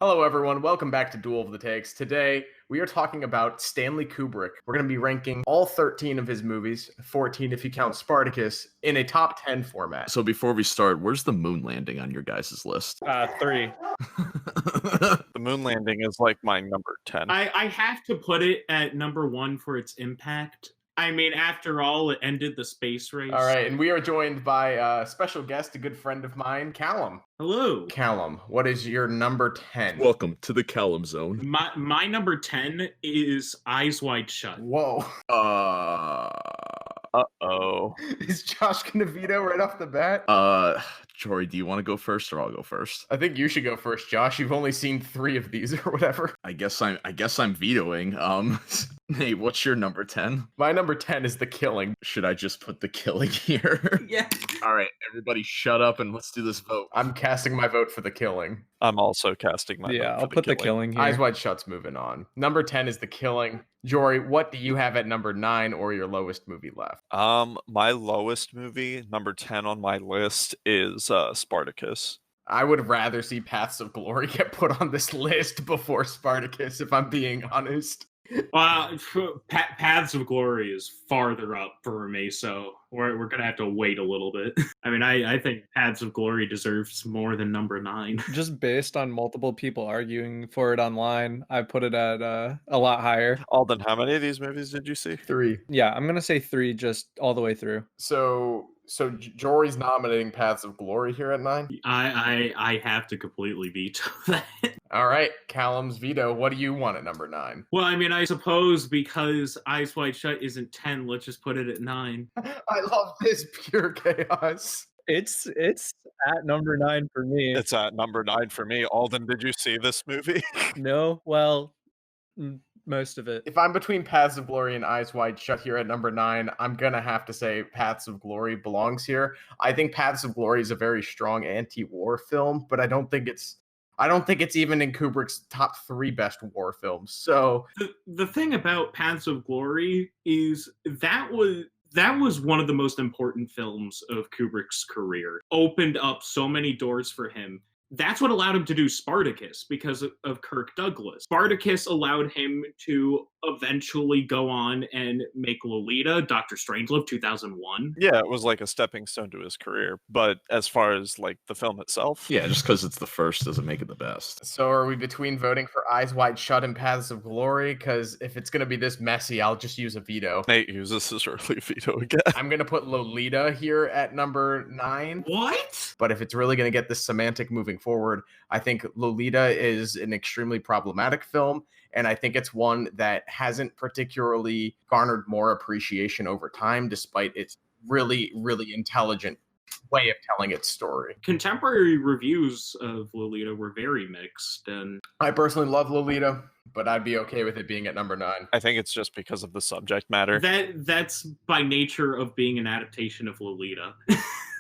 Hello, everyone. Welcome back to Duel of the Takes. Today, we are talking about Stanley Kubrick. We're going to be ranking all 13 of his movies, 14 if you count Spartacus, in a top 10 format. So before we start, where's the moon landing on your guys' list? 3. The moon landing is like my number 10. I have to put it at number 1 for its impact. I mean, after all, it ended the space race. All right, and we are joined by a special guest, a good friend of mine, Callum. Hello. Callum, what is your number 10? Welcome to the Callum Zone. My number 10 is Eyes Wide Shut. Whoa. Uh-oh. Is Josh going to veto right off the bat? Jory, do you want to go first or I'll go first? I think you should go first, Josh. You've only seen 3 of these or whatever. I guess I'm vetoing. Nate, what's your number 10? My number 10 is The Killing. Should I just put The Killing here? Yeah. All right, everybody shut up and let's do this vote. I'm casting my vote for The Killing. I'm also casting my vote Yeah, for I'll put The Killing here. Eyes Wide Shut's moving on. Number 10 is The Killing. Jory, what do you have at number 9 or your lowest movie left? My lowest movie, number 10 on my list, is Spartacus. I would rather see Paths of Glory get put on this list before Spartacus, if I'm being honest. Paths of Glory is farther up for me, so we're going to have to wait a little bit. I mean, I think Paths of Glory deserves more than number 9. Just based on multiple people arguing for it online, I put it at a lot higher. Alden, how many of these movies did you see? 3. Yeah, I'm going to say 3 just all the way through. So Jory's nominating Paths of Glory here at 9? I have to completely veto that. All right, Callum's veto. What do you want at number 9? Well, I mean, I suppose because Eyes Wide Shut isn't 10, let's just put it at 9. I love this pure chaos. It's at number 9 for me. It's at number 9 for me. Alden, did you see this movie? No, well, most of it. If I'm between Paths of Glory and Eyes Wide Shut here at number 9, I'm going to have to say Paths of Glory belongs here. I think Paths of Glory is a very strong anti-war film, but I don't think it's even in Kubrick's top 3 best war films. So the thing about Paths of Glory is that was one of the most important films of Kubrick's career. Opened up so many doors for him. That's what allowed him to do Spartacus because of Kirk Douglas. Spartacus allowed him to eventually go on and make Lolita, Dr. Strangelove, 2001. Yeah, it was like a stepping stone to his career. But as far as like the film itself, Yeah, just because it's the first doesn't make it the best. So are we between voting for Eyes Wide Shut and Paths of Glory? Because if it's going to be this messy, I'll just use a veto. Nate uses his early veto again. I'm going to put Lolita here at number 9. What? But if it's really going to get this semantic moving forward, I think Lolita is an extremely problematic film. And I think it's one that hasn't particularly garnered more appreciation over time, despite its really, really intelligent way of telling its story. Contemporary reviews of Lolita were very mixed, and I personally love Lolita, but I'd be okay with it being at number 9. I think it's just because of the subject matter. that's by nature of being an adaptation of Lolita.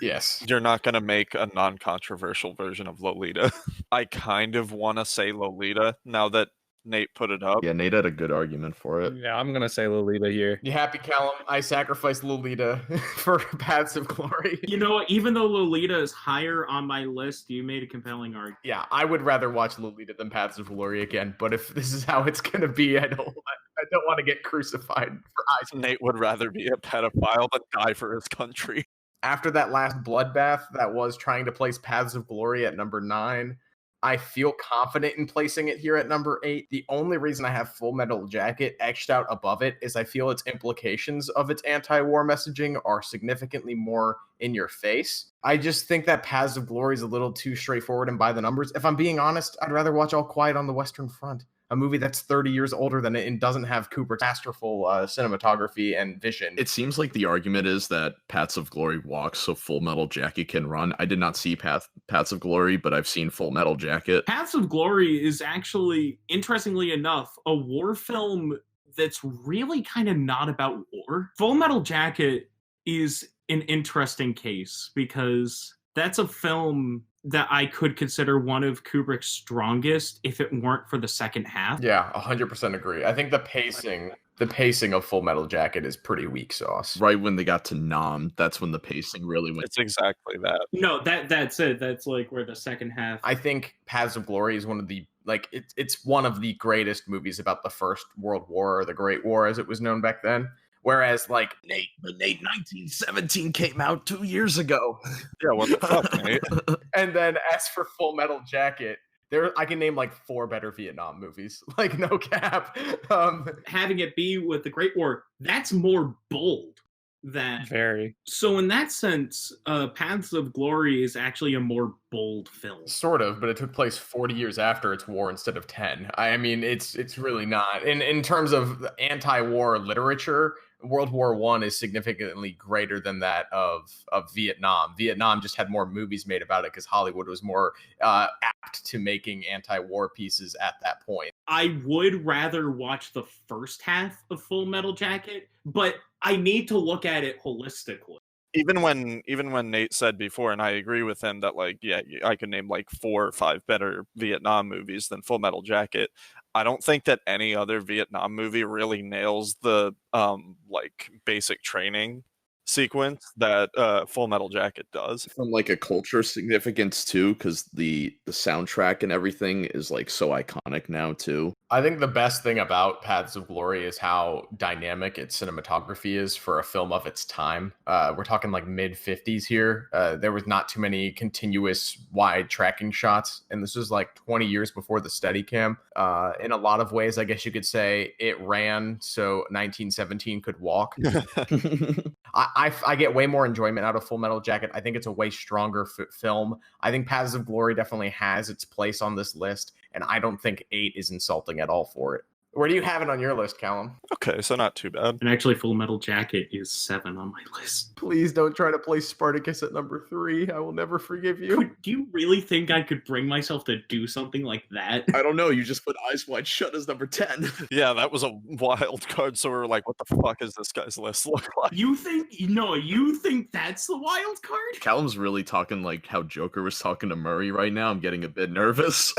Yes. You're not going to make a non-controversial version of Lolita. I kind of want to say Lolita now that Nate put it up. Yeah, Nate had a good argument for it. Yeah, I'm going to say Lolita here. You happy, Callum? I sacrificed Lolita for Paths of Glory. You know what? Even though Lolita is higher on my list, you made a compelling argument. Yeah, I would rather watch Lolita than Paths of Glory again, but if this is how it's going to be, I don't want to get crucified for Eyes. Nate would rather be a pedophile than die for his country. After that last bloodbath that was trying to place Paths of Glory at number 9, I feel confident in placing it here at number 8. The only reason I have Full Metal Jacket etched out above it is I feel its implications of its anti-war messaging are significantly more in your face. I just think that Paths of Glory is a little too straightforward and by the numbers. If I'm being honest, I'd rather watch All Quiet on the Western Front, a movie that's 30 years older than it and doesn't have Kubrick's masterful cinematography and vision. It seems like the argument is that Paths of Glory walks so Full Metal Jacket can run. I did not see Paths of Glory, but I've seen Full Metal Jacket. Paths of Glory is actually, interestingly enough, a war film that's really kind of not about war. Full Metal Jacket is an interesting case because that's a film that I could consider one of Kubrick's strongest if it weren't for the second half. Yeah, 100% agree. I think the pacing of Full Metal Jacket is pretty weak sauce. Right when they got to Nam, that's when the pacing really went. It's exactly that. No, that's it. That's like where the second half. I think Paths of Glory is one of the like it's one of the greatest movies about the First World War, or the Great War as it was known back then. Whereas like Nate 1917 came out 2 years ago. Yeah, what the fuck, Nate? And then as for Full Metal Jacket, I can name like 4 better Vietnam movies, like no cap. Having it be with the Great War, that's more bold. Very. So in that sense, Paths of Glory is actually a more bold film. Sort of, but it took place 40 years after its war instead of 10. I mean, it's really not. In terms of anti-war literature, World War I is significantly greater than that of Vietnam. Vietnam just had more movies made about it because Hollywood was more apt to making anti-war pieces at that point. I would rather watch the first half of Full Metal Jacket, but I need to look at it holistically. Even when Nate said before, and I agree with him that like, yeah, I can name like 4 or 5 better Vietnam movies than Full Metal Jacket. I don't think that any other Vietnam movie really nails the like basic training sequence that Full Metal Jacket does. From like a culture significance too, because the soundtrack and everything is like so iconic now too. I think the best thing about Paths of Glory is how dynamic its cinematography is for a film of its time. We're talking like mid-50s here. There was not too many continuous wide tracking shots, and this was like 20 years before the Steadicam. In a lot of ways, I guess you could say it ran so 1917 could walk. I get way more enjoyment out of Full Metal Jacket. I think it's a way stronger film. I think Paths of Glory definitely has its place on this list, and I don't think 8 is insulting at all for it. Where do you have it on your list, Callum? Okay, so not too bad. And actually, Full Metal Jacket is 7 on my list. Please don't try to place Spartacus at number 3. I will never forgive you. Do you really think I could bring myself to do something like that? I don't know. You just put Eyes Wide Shut as number 10. Yeah, that was a wild card. So we were like, what the fuck is this guy's list look like? You think that's the wild card? Callum's really talking like how Joker was talking to Murray right now. I'm getting a bit nervous.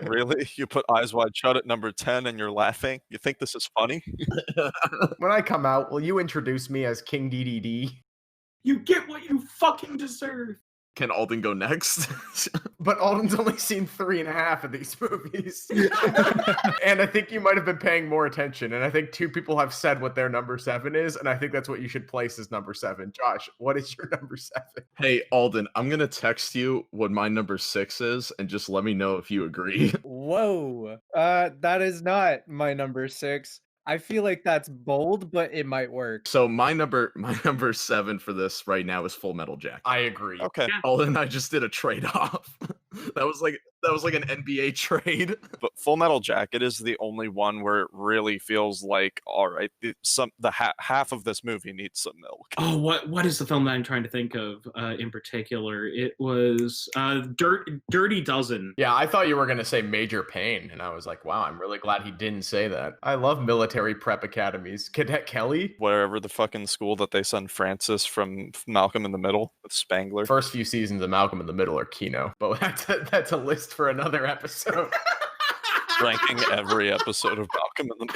Really? You put Eyes Wide Shut at number 10 and you're laughing? You think this is funny? When I come out, will you introduce me as King DDD? You get what you fucking deserve. Can Alden go next? But Alden's only seen 3.5 of these movies. And I think you might have been paying more attention. And I think 2 people have said what their number 7 is. And I think that's what you should place as number 7. Josh, what is your number 7? Hey, Alden, I'm going to text you what my number 6 is and just let me know if you agree. Whoa. That is not my number 6. I feel like that's bold, but it might work. So my number 7 for this right now is Full Metal Jacket. I agree. Okay. Alden and I just did a trade-off. That was like an NBA trade. But Full Metal Jacket is the only one where it really feels like, all right, half of this movie needs some milk. Oh, what is the film that I'm trying to think of in particular? It was Dirty Dozen. Yeah, I thought you were going to say Major Payne. And I was like, wow, I'm really glad he didn't say that. I love military prep academies. Cadet Kelly? Wherever the fucking school that they send Francis from Malcolm in the Middle with Spangler. First few seasons of Malcolm in the Middle are Kino. But that's a list for another episode. Ranking every episode of Malcolm in the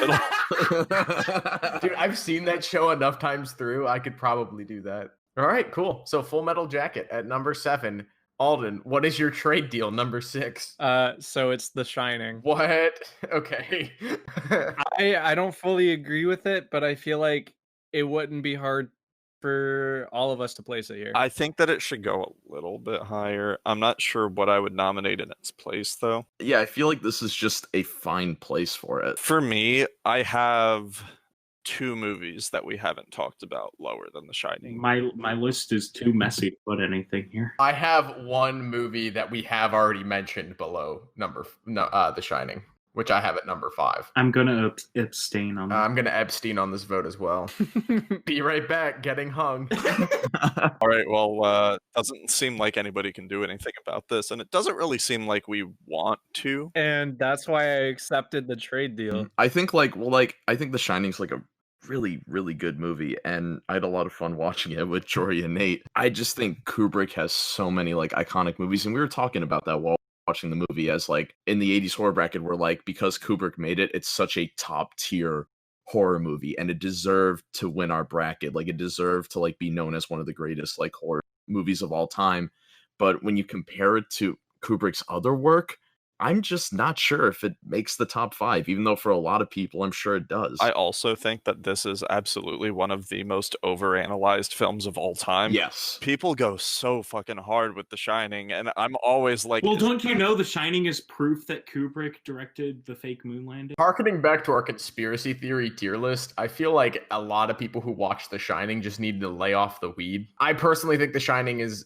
Middle. Dude, I've seen that show enough times through. I could probably do that. All right, cool. So Full Metal Jacket at number 7. Alden, what is your trade deal, number 6? So it's The Shining. What? Okay. I don't fully agree with it, but I feel like it wouldn't be hard for all of us to place it here. I think that it should go a little bit higher. I'm not sure what I would nominate in its place, though. Yeah, I feel like this is just a fine place for it. For me, I have 2 movies that we haven't talked about lower than The Shining. My list is too messy to put anything here. I have one movie that we have already mentioned below The Shining, which I have at number 5. I'm gonna abstain on that. I'm gonna abstain on this vote as well. Be right back. Getting hung. All right, well, doesn't seem like anybody can do anything about this, and it doesn't really seem like we want to. And that's why I accepted the trade deal. I think I think The Shining's like a really, really good movie, and I had a lot of fun watching it with Jory and Nate. I just think Kubrick has so many like iconic movies, and we were talking about that while watching the movie as like in the 80s horror bracket, where like because Kubrick made it, it's such a top tier horror movie and it deserved to win our bracket. Like it deserved to like be known as one of the greatest like horror movies of all time. But when you compare it to Kubrick's other work, I'm just not sure if it makes the top 5, even though for a lot of people, I'm sure it does. I also think that this is absolutely one of the most overanalyzed films of all time. Yes. People go so fucking hard with The Shining, and I'm always like, Well, don't you know The Shining is proof that Kubrick directed the fake moon landing? Harkening back to our conspiracy theory tier list, I feel like a lot of people who watch The Shining just need to lay off the weed. I personally think The Shining is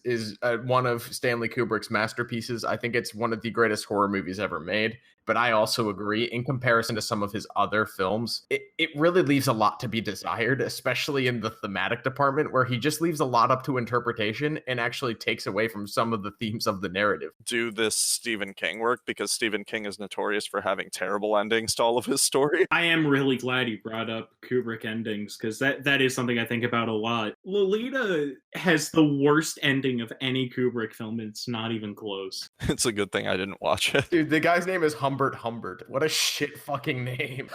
one of Stanley Kubrick's masterpieces. I think it's one of the greatest horror movies ever made. But I also agree, in comparison to some of his other films, it really leaves a lot to be desired, especially in the thematic department, where he just leaves a lot up to interpretation and actually takes away from some of the themes of the narrative. do this Stephen King work, because Stephen King is notorious for having terrible endings to all of his stories. I am really glad you brought up Kubrick endings, because that is something I think about a lot. Lolita has the worst ending of any Kubrick film, and it's not even close. It's a good thing I didn't watch it. Dude, the guy's name is Humbert Humbert. What a shit fucking name.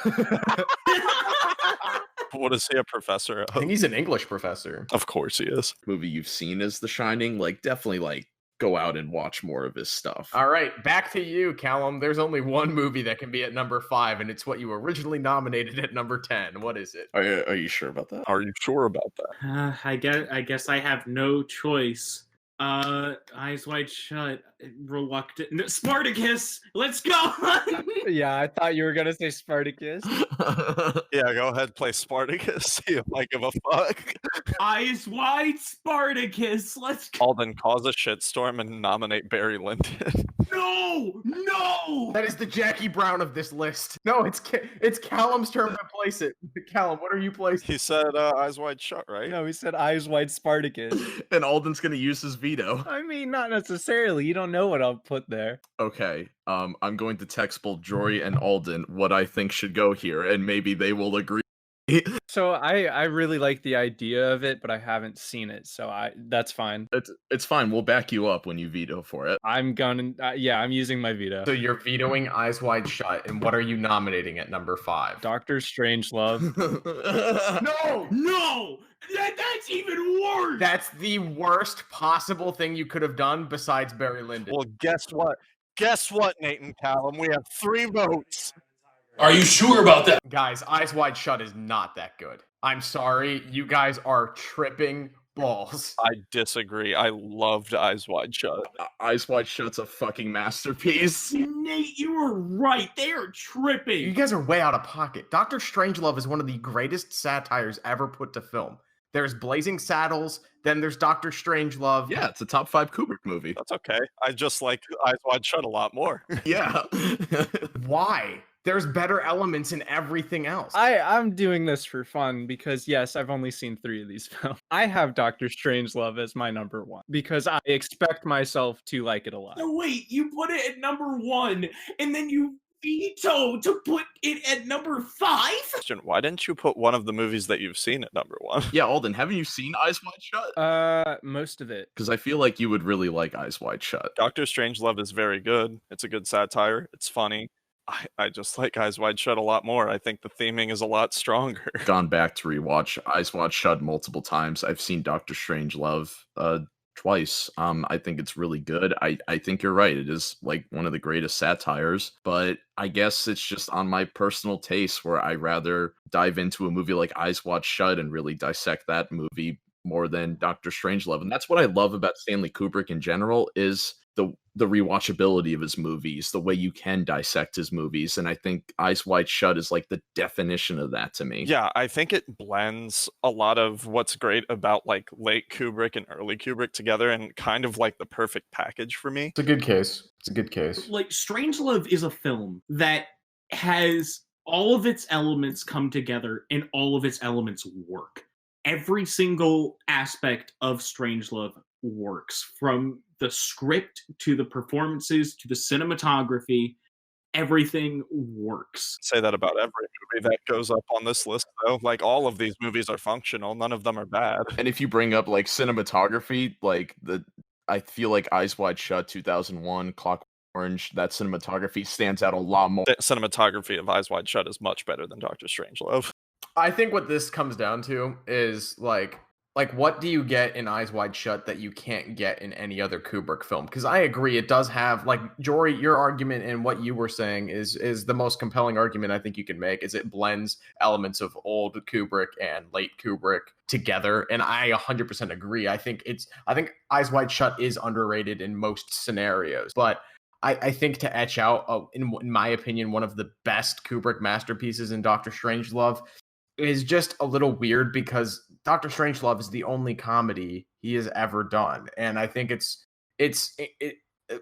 What is he, a professor I of? think he's an English professor. Of course he is. Movie you've seen is The Shining, like definitely like go out and watch more of his stuff. All right, back to you, Callum. There's only one movie that can be at number 5, and it's what you originally nominated at number 10. What is it? Are you sure about that? Are you sure about that? I guess I have no choice. Eyes Wide Shut, reluctant. No, Spartacus, let's go! Yeah, I thought you were gonna say Spartacus. Yeah, go ahead, play Spartacus. See if I give a fuck. Eyes Wide Spartacus, let's go! Alden, cause a shitstorm and nominate Barry Lyndon. No! That is the Jackie Brown of this list. No, it's Callum's turn to place it. Callum, what are you placing? He said Eyes Wide Shut, right? No, he said Eyes Wide Spartacus. And Alden's gonna use his veto. I mean, not necessarily. You don't know what I'll put there. Okay, I'm going to text both Jory and Alden what I think should go here, and maybe they will agree. So I really like the idea of it, but I haven't seen it, so that's fine. It's fine. We'll back you up when you veto for it. I'm gonna I'm using my veto. So you're vetoing Eyes Wide Shut, and what are you nominating at number 5? Doctor Strangelove. No! That's even worse! That's the worst possible thing you could have done besides Barry Lyndon. Well, guess what? Guess what, Nate and Callum? We have 3 votes. Are you sure about that? Guys, Eyes Wide Shut is not that good. I'm sorry. You guys are tripping balls. I disagree. I loved Eyes Wide Shut. Eyes Wide Shut's a fucking masterpiece. Nate, you were right. They are tripping. You guys are way out of pocket. Doctor Strangelove is one of the greatest satires ever put to film. There's Blazing Saddles, then there's Doctor Strangelove. Yeah, it's a top 5 Kubrick movie. That's okay. I just like Eyes Wide Shut a lot more. Yeah. Why? There's better elements in everything else. I'm doing this for fun because yes, I've only seen 3 of these films. I have Doctor Strangelove as my number 1 because I expect myself to like it a lot. No, wait, you put it at number 1, and then you veto to put it at number 5? Question, why didn't you put one of the movies that you've seen at number 1? Yeah, Alden, haven't you seen Eyes Wide Shut? Most of it. Because I feel like you would really like Eyes Wide Shut. Doctor Strangelove is very good. It's a good satire. It's funny. I just like Eyes Wide Shut a lot more. I think the theming is a lot stronger. Gone back to rewatch Eyes Wide Shut multiple times. I've seen Doctor Strangelove twice. I think it's really good. I think you're right. It is like one of the greatest satires, but I guess it's just on my personal taste where I rather dive into a movie like Eyes Wide Shut and really dissect that movie more than Doctor Strangelove. And that's what I love about Stanley Kubrick in general is the rewatchability of his movies, the way you can dissect his movies. And I think Eyes Wide Shut is like the definition of that to me. Yeah, I think it blends a lot of what's great about like late Kubrick and early Kubrick together and kind of like the perfect package for me. It's a good case. It's a good case. Like, Strangelove is a film that has all of its elements come together and all of its elements work. Every single aspect of Strangelove works, from the script to the performances to the cinematography. Everything works. Say that about every movie that goes up on this list, though. Like, all of these movies are functional. None of them are bad. And if you bring up like cinematography, like I feel like Eyes Wide Shut 2001, Clockwork Orange, that cinematography stands out a lot more. The cinematography of Eyes Wide Shut is much better than Doctor Strangelove. I think what this comes down to is like like, what do you get in Eyes Wide Shut that you can't get in any other Kubrick film? Because I agree, it does have, like, Jory, your argument and what you were saying is the most compelling argument I think you can make, is it blends elements of old Kubrick and late Kubrick together, and I 100% agree. I think Eyes Wide Shut is underrated in most scenarios, but I think to etch out, in my opinion, one of the best Kubrick masterpieces in Dr. Strangelove is just a little weird because Doctor Strangelove is the only comedy he has ever done, and I think it's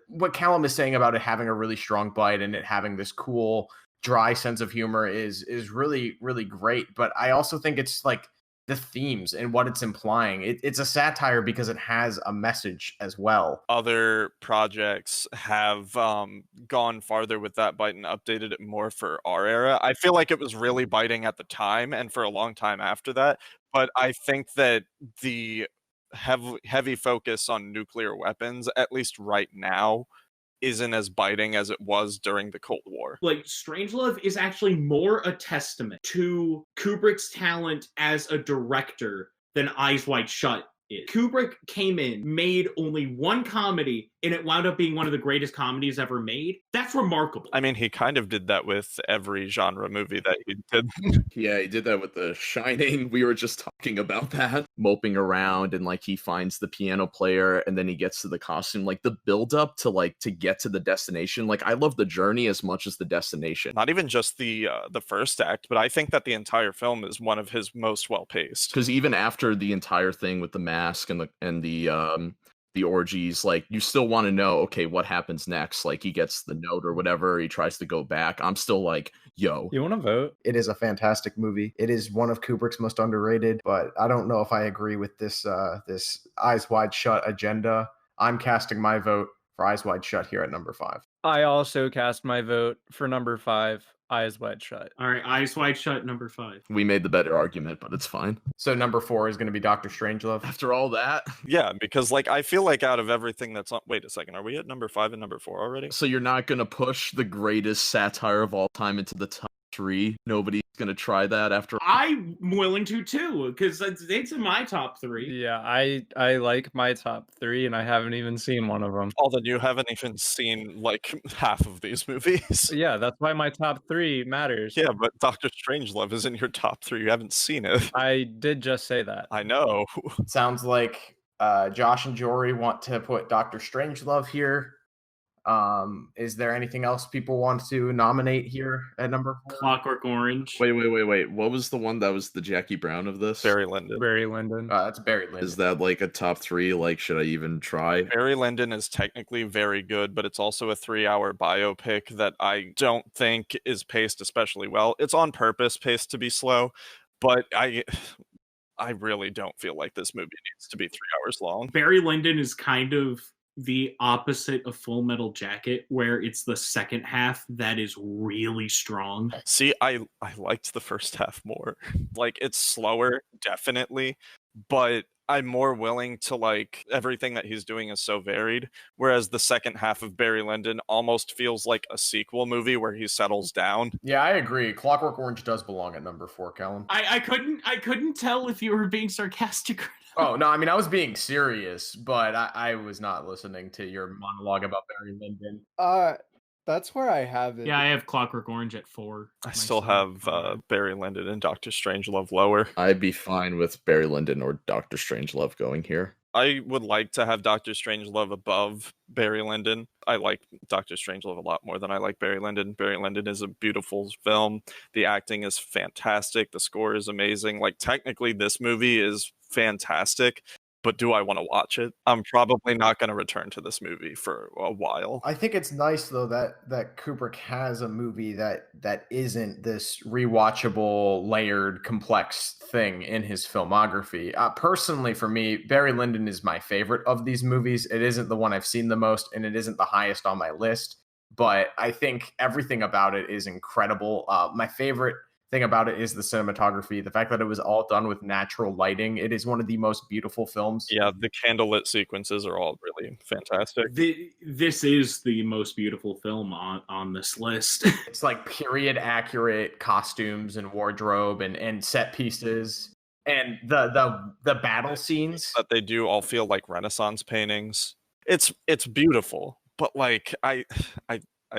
what Callum is saying about it having a really strong bite and it having this cool, dry sense of humor is really, really great. But I also think it's like the themes and what it's implying. It's a satire because it has a message as well. Other projects have gone farther with that bite and updated it more for our era. I feel like it was really biting at the time and for a long time after that. But I think that the heavy focus on nuclear weapons, at least right now, isn't as biting as it was during the Cold War. Like, Strangelove is actually more a testament to Kubrick's talent as a director than Eyes Wide Shut is. Kubrick came in, made only one comedy, and it wound up being one of the greatest comedies ever made. That's remarkable. I mean, he kind of did that with every genre movie that he did. Yeah, he did that with The Shining. We were just talking about that. Moping around and like he finds the piano player and then he gets to the costume. Like the build up to get to the destination. Like I love the journey as much as the destination. Not even just the first act, but I think that the entire film is one of his most well paced. Because even after the entire thing with the mask and the orgies, like you still want to know, okay, what happens next? Like he gets the note or whatever, he tries to go back. I'm still like, yo. You want to vote? It is a fantastic movie. It is one of Kubrick's most underrated, but I don't know if I agree with this this Eyes Wide Shut agenda. I'm casting my vote for Eyes Wide Shut here at number 5. I also cast my vote for number 5, Eyes Wide Shut. All right, Eyes Wide Shut, number 5. We made the better argument, but it's fine. So number 4 is going to be Doctor Strangelove. After all that, Yeah, because like I feel like out of everything that's on, wait a second, are we at number 5 and number 4 already? so you're not gonna push the greatest satire of all time into the top 3? Nobody's gonna try that after. I'm willing to too, because it's in my top 3. Yeah, I like my top 3, and I haven't even seen one of them. Although you haven't even seen like half of these movies. Yeah, that's why my top 3 matters. Yeah, but Doctor Strangelove is in your top 3. You haven't seen it. I did just say that. I know. Sounds like Josh and Jory want to put Doctor Strangelove here. Is there anything else people want to nominate here at number 4? Clockwork Orange. Wait. What was the one that was the Jackie Brown of this? Barry Lyndon. Barry Lyndon. That's Barry Lyndon. Is that like a top 3? Like, should I even try? Barry Lyndon is technically very good, but it's also a 3-hour biopic that I don't think is paced especially well. It's on purpose paced to be slow, but I really don't feel like this movie needs to be 3 hours long. Barry Lyndon is kind of the opposite of Full Metal Jacket, where it's the second half that is really strong. See, I liked the first half more. Like, it's slower, definitely, but I'm more willing to, like, everything that he's doing is so varied, whereas the second half of Barry Lyndon almost feels like a sequel movie where he settles down. Yeah, I agree. Clockwork Orange does belong at number 4, Callum. I couldn't tell if you were being sarcastic or not. Oh, no, I mean, I was being serious, but I was not listening to your monologue about Barry Lyndon. That's where I have it. Yeah, I have Clockwork Orange at 4. I still have Barry Lyndon and Doctor Strangelove lower. I'd be fine with Barry Lyndon or Doctor Strangelove going here. I would like to have Doctor Strangelove above Barry Lyndon. I like Doctor Strangelove a lot more than I like Barry Lyndon. Barry Lyndon is a beautiful film. The acting is fantastic. The score is amazing. Like, technically, this movie is fantastic, but do I want to watch it? I'm probably not going to return to this movie for a while. I think it's nice though that Kubrick has a movie that isn't this rewatchable, layered, complex thing in his filmography. Personally, for me, Barry Lyndon is my favorite of these movies. It isn't the one I've seen the most, and it isn't the highest on my list. But I think everything about it is incredible. My favorite thing about it is the cinematography, the fact that it was all done with natural lighting. It is one of the most beautiful films. Yeah, the candlelit sequences are all really fantastic. This is the most beautiful film on this list. It's like period accurate costumes and wardrobe and set pieces. And the battle scenes. that they do all feel like Renaissance paintings. It's beautiful, but like I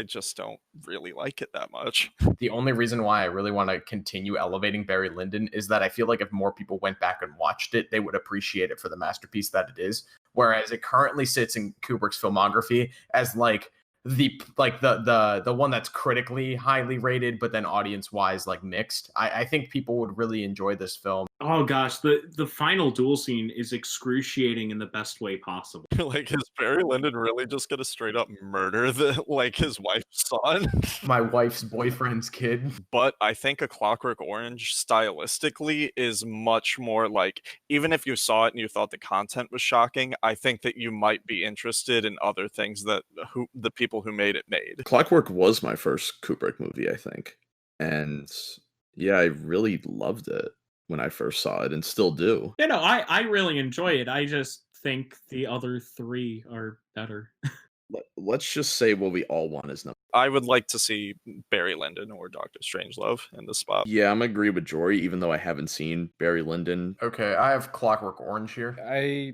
just don't really like it that much. The only reason why I really want to continue elevating Barry Lyndon is that I feel like if more people went back and watched it, they would appreciate it for the masterpiece that it is. Whereas it currently sits in Kubrick's filmography as like the one that's critically highly rated, but then audience wise like mixed. I think people would really enjoy this film. Oh gosh, the final duel scene is excruciating in the best way possible. Like, is Barry Lyndon really just gonna straight up murder his wife's son? My wife's boyfriend's kid. But I think A Clockwork Orange stylistically is much more like, even if you saw it and you thought the content was shocking, I think that you might be interested in other things that the people who made it made. Clockwork was my first Kubrick movie, I think. And yeah, I really loved it when I first saw it and still do. You know, I really enjoy it. I just think the other three are better. Let's just say what we all want is number. I would like to see Barry Lyndon or Dr. Strangelove in the spot. Yeah, I'm agree with Jory, even though I haven't seen Barry Lyndon. Okay, I have Clockwork Orange here. I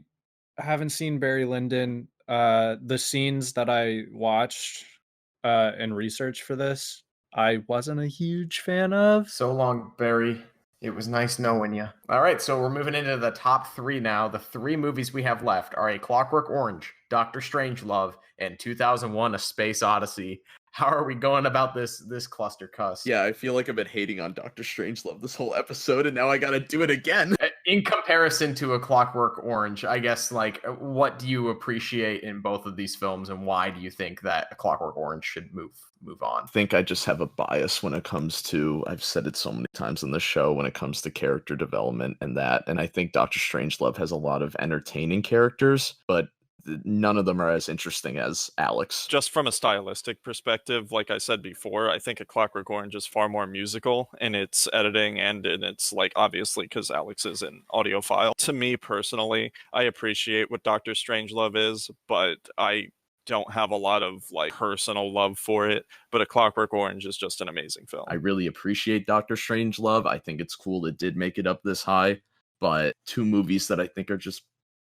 haven't seen Barry Lyndon. The scenes that I watched in research for this, I wasn't a huge fan of. So long, Barry. It was nice knowing you. All right, so we're moving into the top three now. The three movies we have left are A Clockwork Orange, Doctor Strangelove, and 2001: A Space Odyssey. How are we going about this cluster cuss? Yeah, I feel like I've been hating on Doctor Strangelove this whole episode, and now I gotta do it again. In comparison to A Clockwork Orange, I guess, like, what do you appreciate in both of these films, and why do you think that A Clockwork Orange should move on? I think I just have a bias when it comes to, I've said it so many times in the show, when it comes to character development and I think Doctor Strangelove has a lot of entertaining characters, but none of them are as interesting as Alex. Just from a stylistic perspective, like I said before, I think A Clockwork Orange is far more musical in its editing and in its, like, obviously, because Alex is an audiophile. To me personally, I appreciate what Doctor Strangelove is, but I don't have a lot of like personal love for it. But A Clockwork Orange is just an amazing film. I really appreciate Doctor Strangelove. I think it's cool it did make it up this high, but two movies that I think are just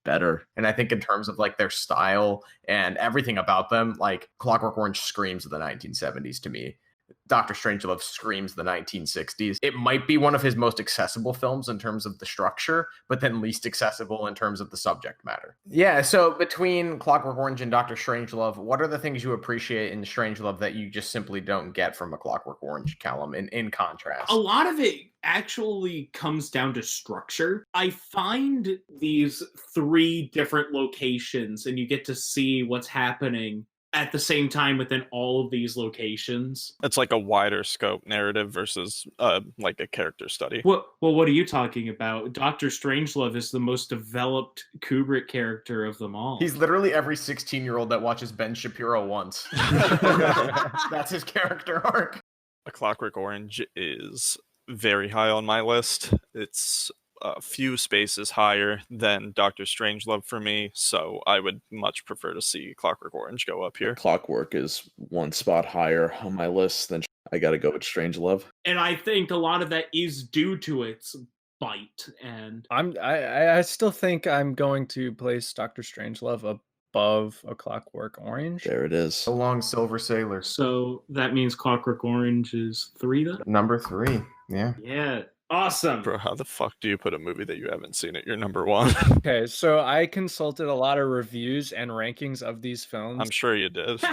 better. And I think in terms of like their style and everything about them, like Clockwork Orange screams of the 1970s to me. Doctor Strangelove screams the 1960s. It might be one of his most accessible films in terms of the structure, but then least accessible in terms of the subject matter. Yeah, so between Clockwork Orange and Doctor Strangelove, what are the things you appreciate in Strangelove that you just simply don't get from A Clockwork Orange, Callum, in contrast? A lot of it actually comes down to structure. I find these three different locations, and you get to see what's happening at the same time within all of these locations. It's like a wider scope narrative versus like a character study. What are you talking about? Dr. Strangelove is the most developed Kubrick character of them all. He's literally every 16-year-old that watches Ben Shapiro once. That's his character arc. A Clockwork Orange is very high on my list. It's a few spaces higher than Doctor Strangelove for me, so I would much prefer to see Clockwork Orange go up here. Clockwork is one spot higher on my list than I gotta go with Strangelove. And I think a lot of that is due to its bite. And I still think I'm going to place Doctor Strangelove above A Clockwork Orange. There it is. So long, Silver Sailor. So that means Clockwork Orange is 3 then? Number 3. Yeah. Yeah. Awesome. Bro, how the fuck do you put a movie that you haven't seen at your number 1? Okay, so I consulted a lot of reviews and rankings of these films. I'm sure you did.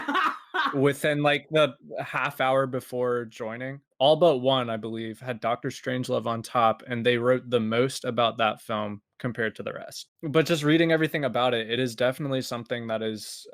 Within like the half hour before joining. All but one, I believe, had Doctor Strangelove on top, and they wrote the most about that film compared to the rest. But just reading everything about it, it is definitely something that is,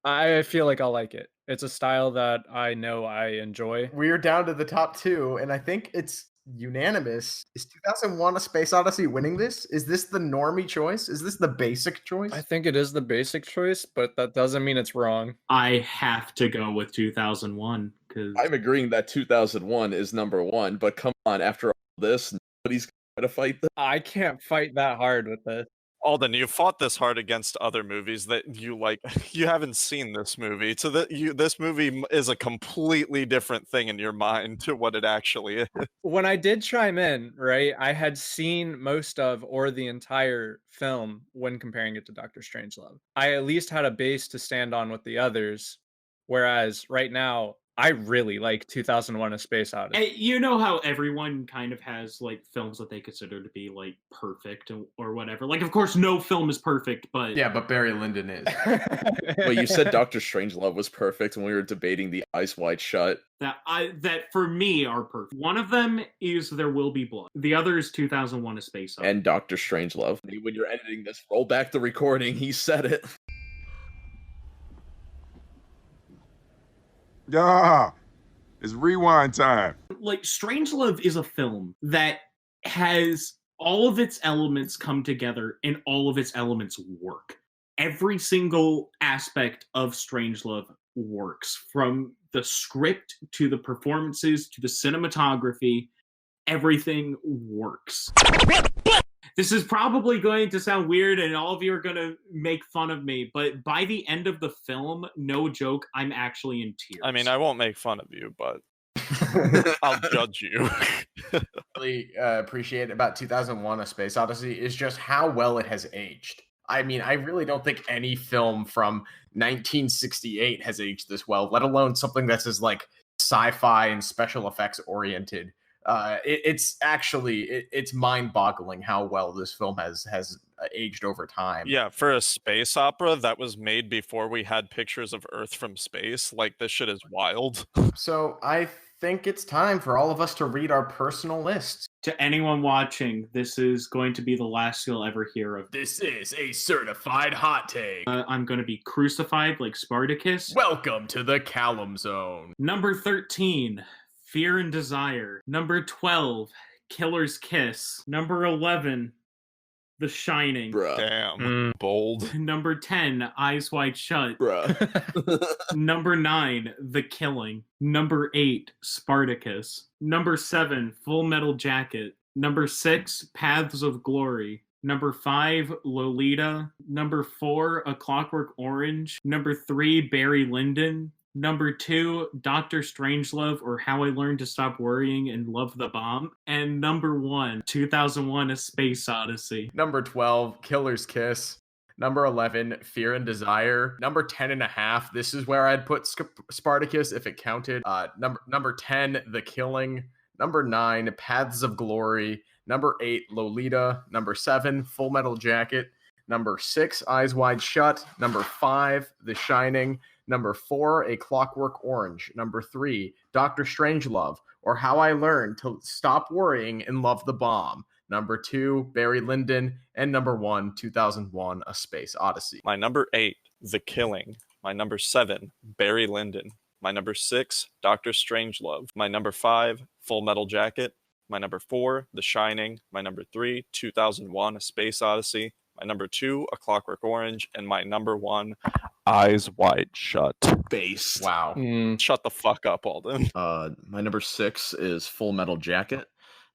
I feel like I'll like it. It's a style that I know I enjoy. We're down to the top 2, and I think it's unanimous. Is 2001: A Space Odyssey winning this? Is this the normie choice? Is this the basic choice? I think it is the basic choice, but that doesn't mean it's wrong. I have to go with 2001 because I'm agreeing that 2001 is number 1, but come on, after all this, nobody's gonna try to fight this. I can't fight that hard with this. Alden, you fought this hard against other movies that you like. You haven't seen this movie, so this movie is a completely different thing in your mind to what it actually is. When I did chime in, right, I had seen most of or the entire film when comparing it to Doctor Strangelove. I at least had a base to stand on with the others, whereas right now I really like 2001: A Space Odyssey. You know how everyone kind of has like films that they consider to be like perfect or whatever. Like, of course, no film is perfect, but Yeah, but Barry Lyndon is. But you said Doctor Strangelove was perfect when we were debating the Eyes Wide Shut. that for me are perfect. One of them is There Will Be Blood. The other is 2001: A Space Odyssey. And Doctor Strangelove. When you're editing this, roll back the recording. He said it. Yeah, it's rewind time. Like, Strangelove is a film that has all of its elements come together and all of its elements work. Every single aspect of Strangelove works, from the script to the performances to the cinematography. Everything works. This is probably going to sound weird and all of you are going to make fun of me, but by the end of the film, no joke, I'm actually in tears. I mean, I won't make fun of you, but I'll judge you. Really appreciate about 2001: A Space Odyssey is just how well it has aged. I mean, I really don't think any film from 1968 has aged this well, let alone something that's as like sci-fi and special effects oriented. It's mind-boggling how well this film has aged over time. Yeah, for a space opera that was made before we had pictures of Earth from space, like, this shit is wild. So I think it's time for all of us to read our personal lists. To anyone watching, this is going to be the last you'll ever hear of. This is a certified hot take. I'm going to be crucified like Spartacus. Welcome to the Callum Zone. Number 13, Fear and Desire. Number 12, Killer's Kiss. Number 11, The Shining. Bruh. Damn. Bold. Number 10, Eyes Wide Shut. Bruh. Number 9, The Killing. Number 8, Spartacus. Number 7, Full Metal Jacket. Number 6, Paths of Glory. Number 5, Lolita. Number 4, A Clockwork Orange. Number 3, Barry Lyndon. Number 2, Doctor Strangelove, or How I Learned to Stop Worrying and Love the Bomb. And number 1, 2001: A Space Odyssey. Number 12, Killer's Kiss. Number 11, Fear and Desire. Number 10.5, this is where I'd put Spartacus if it counted. Number 10, The Killing. Number 9, Paths of Glory. Number 8, Lolita. Number 7, Full Metal Jacket. Number 6, Eyes Wide Shut. Number 5, The Shining. Number 4, A Clockwork Orange. Number 3, Doctor Strangelove, or How I Learned to Stop Worrying and Love the Bomb. Number 2, Barry Lyndon. And number 1, 2001: A Space Odyssey. My number 8, The Killing. My number 7, Barry Lyndon. My number 6, Doctor Strangelove. My number 5, Full Metal Jacket. My number 4, The Shining. My number 3, 2001: A Space Odyssey. My number 2, A Clockwork Orange. And my number 1, Eyes Wide Shut. Based. Wow. Shut the fuck up, Alden. My number 6 is Full Metal Jacket.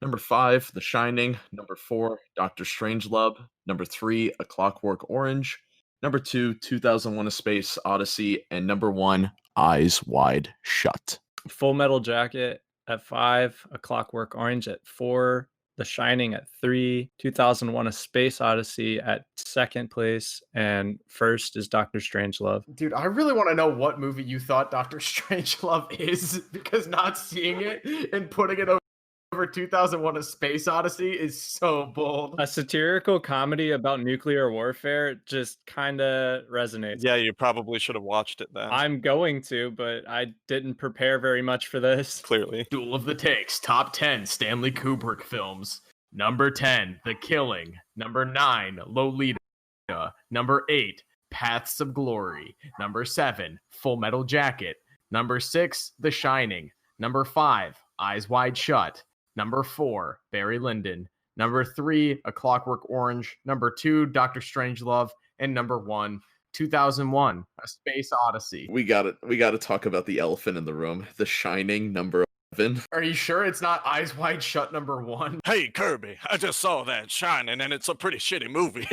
Number 5, The Shining. Number 4, Doctor Strangelove. Number 3, A Clockwork Orange. Number 2, 2001: A Space Odyssey. And number 1, Eyes Wide Shut. Full Metal Jacket at 5, A Clockwork Orange at 4, The Shining at 3, 2001: A Space Odyssey at 2nd place, and first is Doctor Strangelove. Dude, I really want to know what movie you thought Doctor Strangelove is, because not seeing it and putting it over 2001: A Space Odyssey is so bold. A satirical comedy about nuclear warfare just kind of resonates. Yeah, you probably should have watched it then. I'm going to, but I didn't prepare very much for this. Clearly. Duel of the Takes, top 10 Stanley Kubrick films. Number 10, The Killing. Number 9, Lolita. Number 8, Paths of Glory. Number 7, Full Metal Jacket. Number 6, The Shining. Number 5, Eyes Wide Shut. Number 4, Barry Lyndon. Number 3, A Clockwork Orange. Number 2, Doctor Strangelove. And number 1, 2001: A Space Odyssey. We got to talk about the elephant in the room. The Shining, number Are you sure it's not Eyes Wide Shut number 1? Hey, Kirby, I just saw that Shining, and it's a pretty shitty movie.